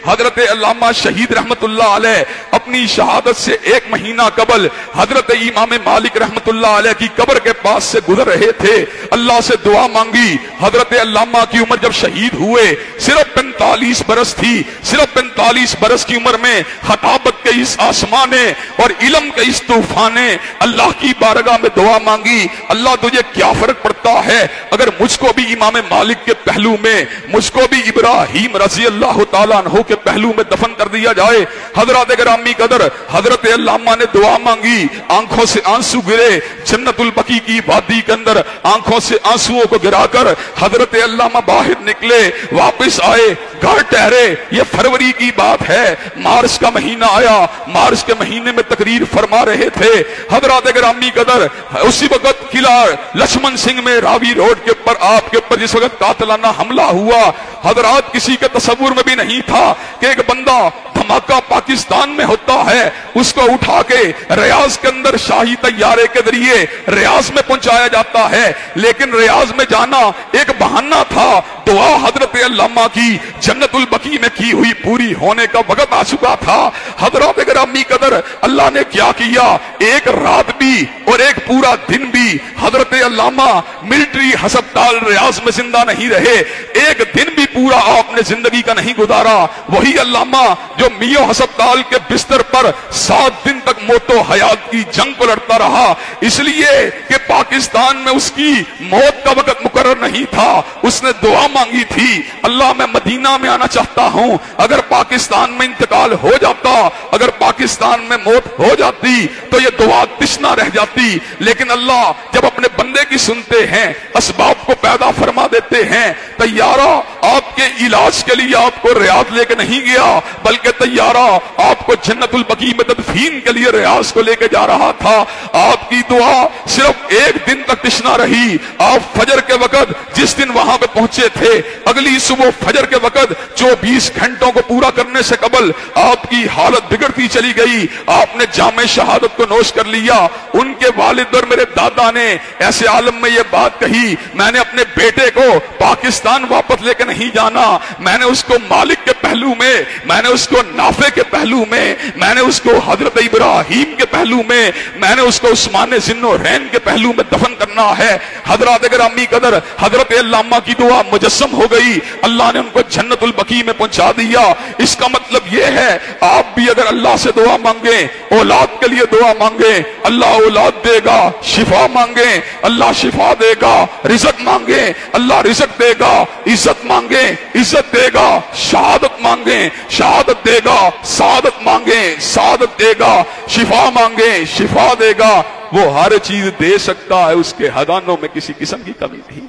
حضرت علامہ شہید رحمت اللہ علیہ اپنی شہادت سے 1 مہینہ قبل حضرت امام مالک رحمت اللہ علیہ کی قبر کے پاس سے گزر رہے تھے، اللہ سے دعا مانگی۔ حضرت علامہ کی عمر جب شہید ہوئے صرف 45 برس تھی، صرف 45 برس کی عمر میں خطابت کے اس آسمانے اور علم کے اس طوفانے اللہ کی بارگاہ میں دعا مانگی، اللہ تجھے کیا فرق پڑتا ہے اگر مجھ کو بھی امام مالک کے پہلو میں، مجھ کو بھی ابراہیم رضی اللہ تعالیٰ عنہ کے پہلو میں دفن کر دیا جائے۔ حضرات گرامی قدر، حضرت علامہ نے دعا مانگی، آنکھوں سے آنسو گرے، جنت البقیع کی وادی کے اندر آنکھوں سے آنسوؤں کو گرا کر حضرت علامہ باہر نکلے، واپس آئے، گھر ٹھہرے۔ یہ فروری کی بات ہے، مارچ کا مہینہ آیا، مارچ کے مہینے میں تقریر فرما رہے تھے۔ حضرات گرامی قدر، اسی وقت قلعہ لکشمن سنگھ میں راوی روڈ کے اوپر آپ کے اوپر جس وقت قاتلانہ حملہ ہوا، حضرات کسی کے تصور میں بھی نہیں تھا کہ ایک بندہ دھماکہ پاکستان میں ہوتا ہے، اس کو اٹھا کے ریاض کے اندر شاہی طیارے کے ذریعے ریاض میں پہنچایا جاتا ہے۔ لیکن ریاض میں جانا ایک بہانہ تھا، دعا حضرت علامہ کی جنت البقیع میں کی ہوئی پوری ہونے کا وقت آ چکا تھا۔ حضرات گرامی قدر، اللہ نے کیا کیا، ایک رات بھی اور ایک پورا دن بھی حضرت علامہ ملٹری ہسپتال ریاض میں زندہ نہیں رہے، ایک دن بھی پورا آپ نے زندگی کا نہیں گزارا۔ وہی علامہ جو میو ہسپتال کے بستر پر 7 دن تک موت و حیات کی جنگ کو لڑتا رہا، اس لیے کہ پاکستان میں اس کی موت کا وقت مقرر نہیں تھا۔ اس نے دعا مانگی تھی، اللہ میں مدینہ میں آنا چاہتا ہوں، اگر پاکستان میں انتقال ہو جاتا، اگر پاکستان میں موت ہو جاتی تو یہ دعا تشنا رہ جاتی۔ لیکن اللہ جب اپنے بندے کی سنتے ہیں، اسباب کو پیدا فرما دیتے ہیں۔ طیارہ آپ کے علاج کے لیے آپ کو ریاض لے کے نہیں گیا، بلکہ طیارہ آپ کو جنت البقیع میں تدفین کے لیے ریاض کو لے کے جا رہا تھا۔ آپ کی دعا صرف 1 دن تک تشنا رہی۔ آپ فجر کے وقت جس دن وہاں پہ پہنچے تھے، اگلی صبح فجر کے وقت 24 گھنٹوں کو پورا کرنے سے قبل آپ کی حالت بگڑتی چلی گئی۔ آپ نے جام شہادت کو نوش کر لیا۔ ان کے والد اور میرے دادا نے ایسے عالم میں یہ بات کہی، میں نے اپنے بیٹے کو پاکستان واپس لے کے نہیں جانا، میں نے اس کو مالک کے پہلو میں، میں نے اس کو نافع کے پہلو میں، میں نے اس کو حضرت ابراہیم کے پہلو میں نے اس کو عثمان ذی النورین کے پہلو میں دفن کرنا ہے۔ حضرات گرامی قدر، حضرت علامہ کی دعا مجسم ہو گئی، اللہ نے ان کو جنت البقیع میں پہنچا دیا۔ اس کا مطلب یہ ہے آپ بھی اگر اللہ سے دعا مانگیں، اولاد کے لیے دعا مانگیں، اللہ اولاد دے گا، شفا مانگیں اللہ شفا دے گا، رزق مانگیں اللہ رزق دے گا، عزت مانگیں عزت دے گا، شہادت مانگیں شہادت دے گا، سعادت مانگیں سعادت دے گا، شفا مانگیں شفا دے گا۔ وہ ہر چیز دے سکتا ہے، اس کے خزانوں میں کسی قسم کی کمی نہیں۔